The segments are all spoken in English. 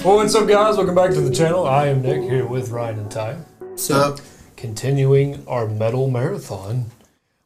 Well, what's up, guys? Welcome back to the channel. I am Nick, here with Ryan and Ty. What's up? Continuing our metal marathon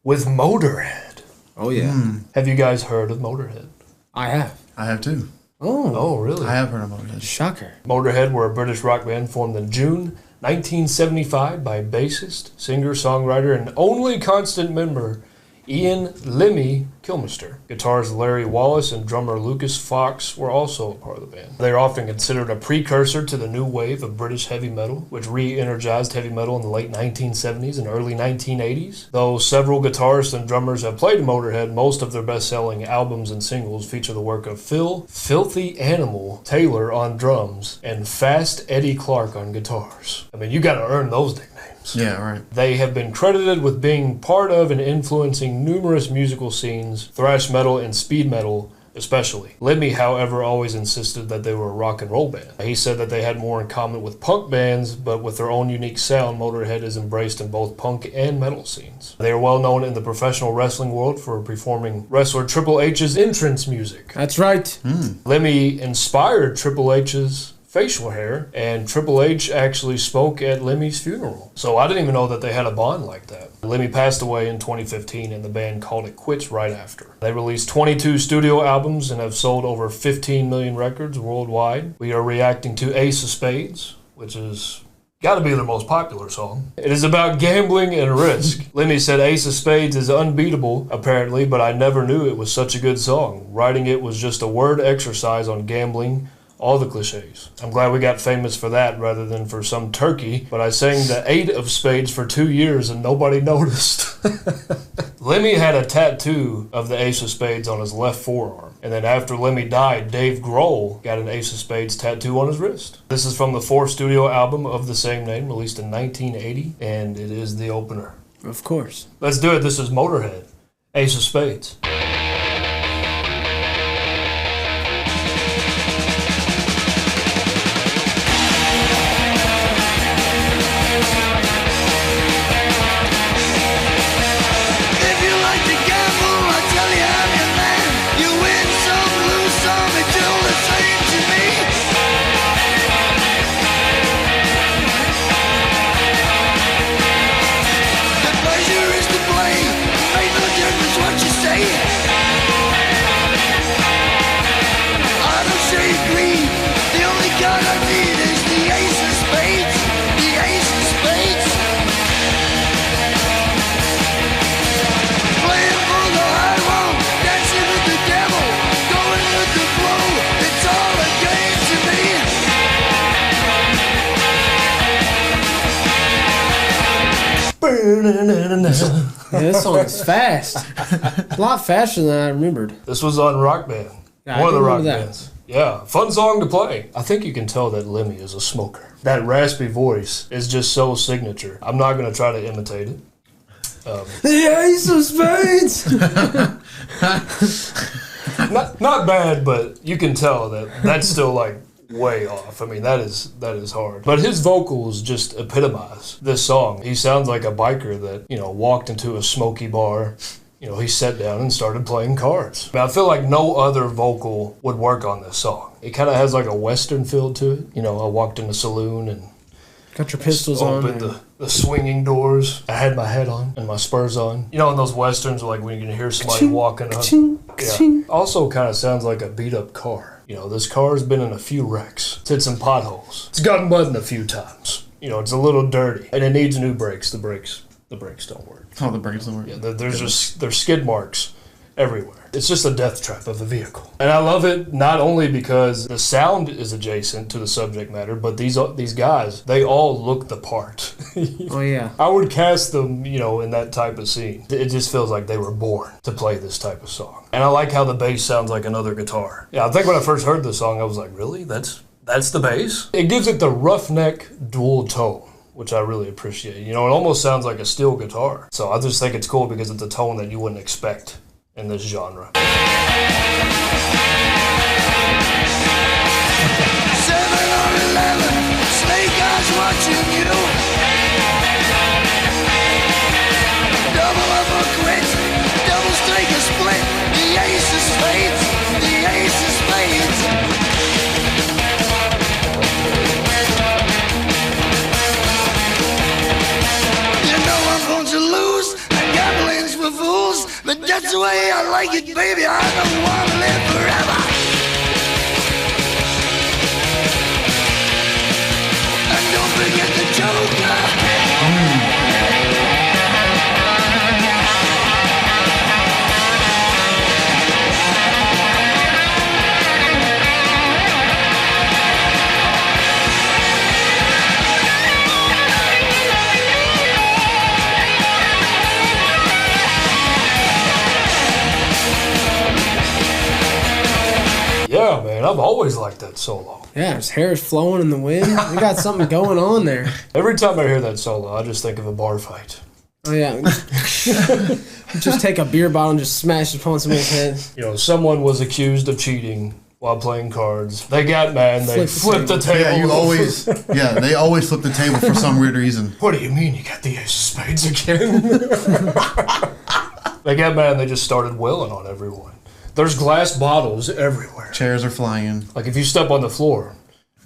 with Motörhead. Oh, yeah. Have you guys heard of Motörhead? I have. I have too. Oh, really? I have heard of Motörhead. Shocker. Motörhead were a British rock band formed in June 1975 by bassist, singer, songwriter, and only constant member Ian "Lemmy" Kilmister. Guitarist Larry Wallace and drummer Lucas Fox were also a part of the band. They are often considered a precursor to the new wave of British heavy metal, which re-energized heavy metal in the late 1970s and early 1980s. Though several guitarists and drummers have played Motörhead, most of their best-selling albums and singles feature the work of Phil "Filthy Animal" Taylor on drums and Fast Eddie Clarke on guitars. I mean, you gotta earn those nicknames. Yeah, right. They have been credited with being part of and influencing numerous musical scenes, thrash metal and speed metal especially. Lemmy, however, always insisted that they were a rock and roll band. He said that they had more in common with punk bands, but with their own unique sound, Motörhead is embraced in both punk and metal scenes. They are well known in the professional wrestling world for performing wrestler Triple H's entrance music. That's right. Lemmy inspired Triple H's facial hair, and Triple H actually spoke at Lemmy's funeral. So I didn't even know that they had a bond like that. Lemmy passed away in 2015 and the band called it quits right after. They released 22 studio albums and have sold over 15 million records worldwide. We are reacting to Ace of Spades, which is gotta be their most popular song. It is about gambling and risk. Lemmy said Ace of Spades is unbeatable, apparently, but I never knew it was such a good song. Writing it was just a word exercise on gambling, all the cliches. I'm glad we got famous for that rather than for some turkey, but I sang the 8 of Spades for 2 years and nobody noticed. Lemmy had a tattoo of the Ace of Spades on his left forearm. And then after Lemmy died, Dave Grohl got an Ace of Spades tattoo on his wrist. This is from the 4th studio album of the same name, released in 1980, and it is the opener. Of course. Let's do it. This is Motörhead, Ace of Spades. Yeah, this song is fast. A lot faster than I remembered. This was on Rock Band. Yeah, One of the rock that. bands. Yeah, fun song to play. I think you can tell that Lemmy is a smoker. That raspy voice is just so signature. I'm not going to try to imitate it. The Ace of Spades! Not bad, but you can tell that that's still like way off. I mean, that is hard. But his vocals just epitomize this song. He sounds like a biker that, walked into a smoky bar. He sat down and started playing cards. I feel like no other vocal would work on this song. It kind of has like a Western feel to it. I walked in a saloon and got your pistols on. Opened the swinging doors. I had my hat on and my spurs on. In those Westerns, like when you can hear somebody walking up. Yeah. Also kind of sounds like a beat up car. This car's been in a few wrecks. It's hit some potholes. It's gotten mud a few times. It's a little dirty. And it needs new brakes. The brakes don't work. Oh, the brakes don't work. Yeah, there's skid marks everywhere. It's just a death trap of a vehicle. And I love it not only because the sound is adjacent to the subject matter, but these guys, they all look the part. Oh, yeah. I would cast them, in that type of scene. It just feels like they were born to play this type of song. And I like how the bass sounds like another guitar. Yeah, I think when I first heard this song, I was like, really? That's the bass? It gives it the roughneck dual tone, which I really appreciate. It almost sounds like a steel guitar. So I just think it's cool because it's a tone that you wouldn't expect in this genre. 7 or 11, snake eyes watching you. Double up or quit, double strike or split. The ace of spades, the ace of spades. But that's the way I like it, baby. I don't want to live forever. And don't forget the Joker. Yeah, man, I've always liked that solo. Yeah, his hair is flowing in the wind. We got something going on there. Every time I hear that solo, I just think of a bar fight. Oh, yeah. Just take a beer bottle and just smash it upon somebody's head. You know, someone was accused of cheating while playing cards. They got mad and they flipped the table. Yeah, they always flip the table for some weird reason. What do you mean you got the ace of spades again? They got mad and they just started wailing on everyone. There's glass bottles everywhere. Chairs are flying. Like if you step on the floor,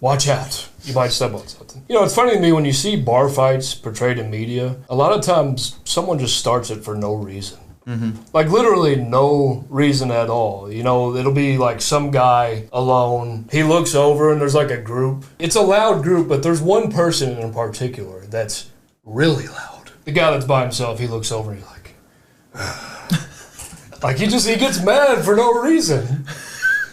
watch out. You might step on something. You know, it's funny to me when you see bar fights portrayed in media, a lot of times someone just starts it for no reason. Mm-hmm. Like literally no reason at all. You know, it'll be like some guy alone. He looks over and there's like a group. It's a loud group, but there's one person in particular that's really loud. The guy that's by himself, he looks over and he's like... Like he gets mad for no reason.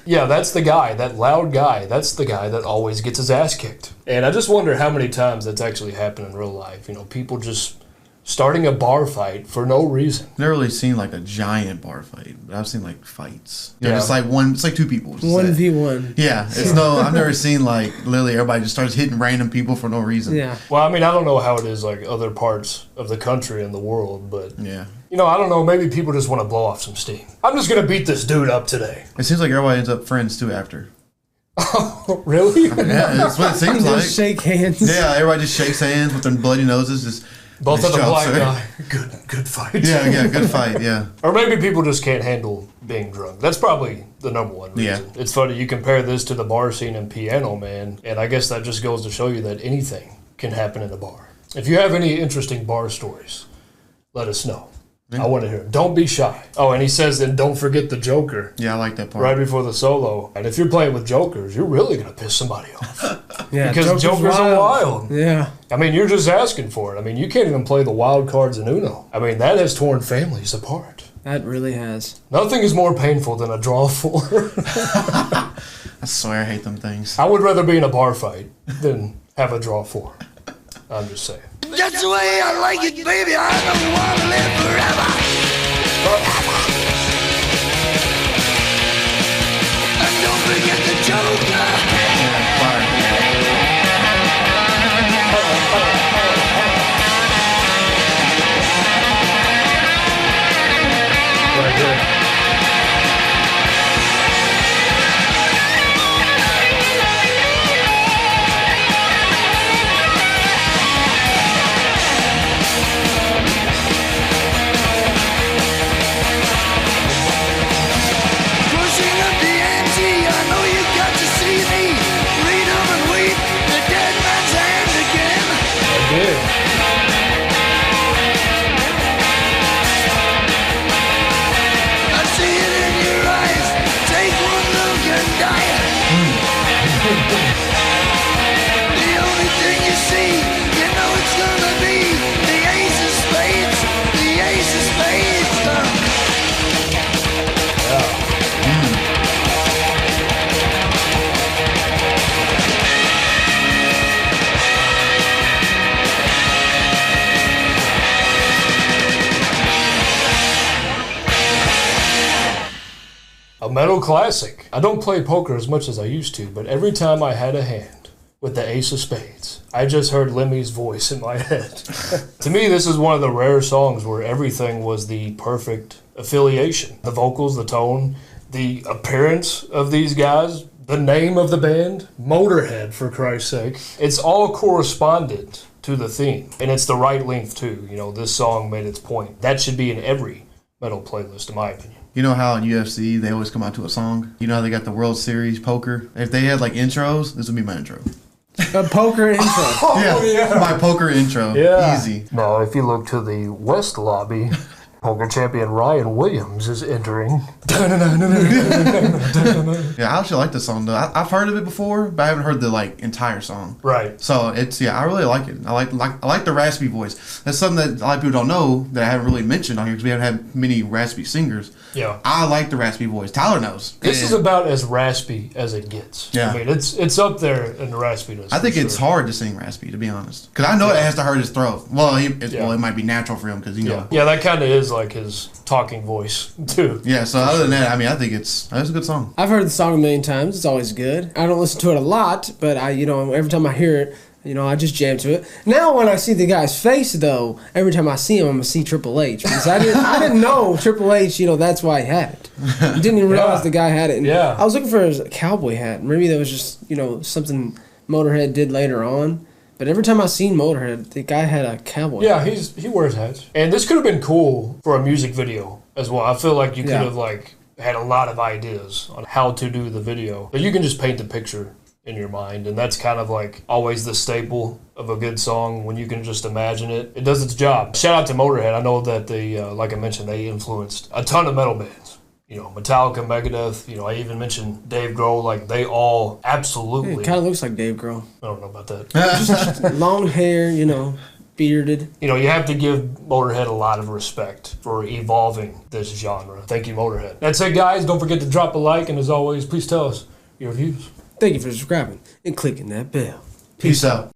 Yeah, that's the guy, that loud guy. That's the guy that always gets his ass kicked. And I just wonder how many times that's actually happened in real life. You know, people just starting a bar fight for no reason. Never really seen like a giant bar fight, but I've seen like fights. You know, Yeah. it's like two people. 1v1. Yeah, I've never seen like literally everybody just starts hitting random people for no reason. Yeah. Well, I mean, I don't know how it is like other parts of the country and the world, but, Yeah. you know, I don't know. Maybe people just want to blow off some steam. I'm just going to beat this dude up today. It seems like everybody ends up friends too after. Really? Yeah, that's what it seems like. Just shake hands. Yeah, everybody just shakes hands with their bloody noses. Just Both nice of the job, black sir. guy. Good fight. Yeah, good fight. Yeah. Or maybe people just can't handle being drunk. That's probably the number one reason. Yeah. It's funny, you compare this to the bar scene in Piano Man, and I guess that just goes to show you that anything can happen in a bar. If you have any interesting bar stories, let us know. I want to hear it. Don't be shy. Oh, and he says, and don't forget the Joker. Yeah, I like that part. Right before the solo. And if you're playing with Jokers, you're really going to piss somebody off. Yeah, Because Jokers are wild. Yeah. I mean, you're just asking for it. I mean, you can't even play the wild cards in Uno. I mean, that has torn families apart. That really has. Nothing is more painful than a draw four. I swear I hate them things. I would rather be in a bar fight than have a draw four. I'm just saying. That's the way I like it, baby. I don't want to live forever. And don't forget the Joker. Yeah, fire. Right here. Pushing up the ante, I know you got to see me. Read 'em and weep, the dead man's hand again. I did. I see it in your eyes. Take one look and die. The only thing you see, you know it's gonna be the ace of spades. The ace of spades. A metal classic. I don't play poker as much as I used to, but every time I had a hand with the ace of spades, I just heard Lemmy's voice in my head. To me, this is one of the rare songs where everything was the perfect affiliation. The vocals, the tone, the appearance of these guys, the name of the band, Motörhead, for Christ's sake. It's all corresponded to the theme, and it's the right length too. You know, this song made its point. That should be in every metal playlist, in my opinion. You know how in UFC they always come out to a song? You know how they got the World Series poker? If they had like intros, this would be my intro. A poker intro. My poker intro. Yeah. Easy. Now, if you look to the west lobby, Poker champion Ryan Williams is entering. Yeah, I actually like this song though. I've heard of it before, but I haven't heard the like entire song. Right. So it's I really like it. I like the raspy voice. That's something that a lot of people don't know that I haven't really mentioned on here because we haven't had many raspy singers. Yeah. I like the raspy voice. Tyler knows. This is about as raspy as it gets. Yeah. I mean, it's up there in the raspiness. I think it's hard to sing raspy, to be honest, because I know it has to hurt his throat. Well, it might be natural for him because Yeah, that kind of is like his talking voice too. Yeah. So other than that, I mean, I think it's a good song. I've heard the song a million times. It's always good. I don't listen to it a lot, but every time I hear it, I just jam to it. Now when I see the guy's face, though, every time I see him, I'm going to see Triple H. Because I didn't know Triple H, that's why he had it. I didn't even realize the guy had it. And I was looking for his cowboy hat. Maybe that was just, something Motörhead did later on. But every time I seen Motörhead, the guy had a cowboy hat. Yeah, he wears hats. And this could have been cool for a music video as well. I feel like you could have, had a lot of ideas on how to do the video. But you can just paint the picture in your mind, and that's kind of like always the staple of a good song. When you can just imagine it, it does its job. Shout out to Motörhead. I know that they, like I mentioned, they influenced a ton of metal bands. Metallica, Megadeth. I even mentioned Dave Grohl. Like they all absolutely. It kind of looks like Dave Grohl. I don't know about that. Just long hair, bearded. You have to give Motörhead a lot of respect for evolving this genre. Thank you, Motörhead. That's it, guys. Don't forget to drop a like, and as always, please tell us your views. Thank you for subscribing and clicking that bell. Peace out.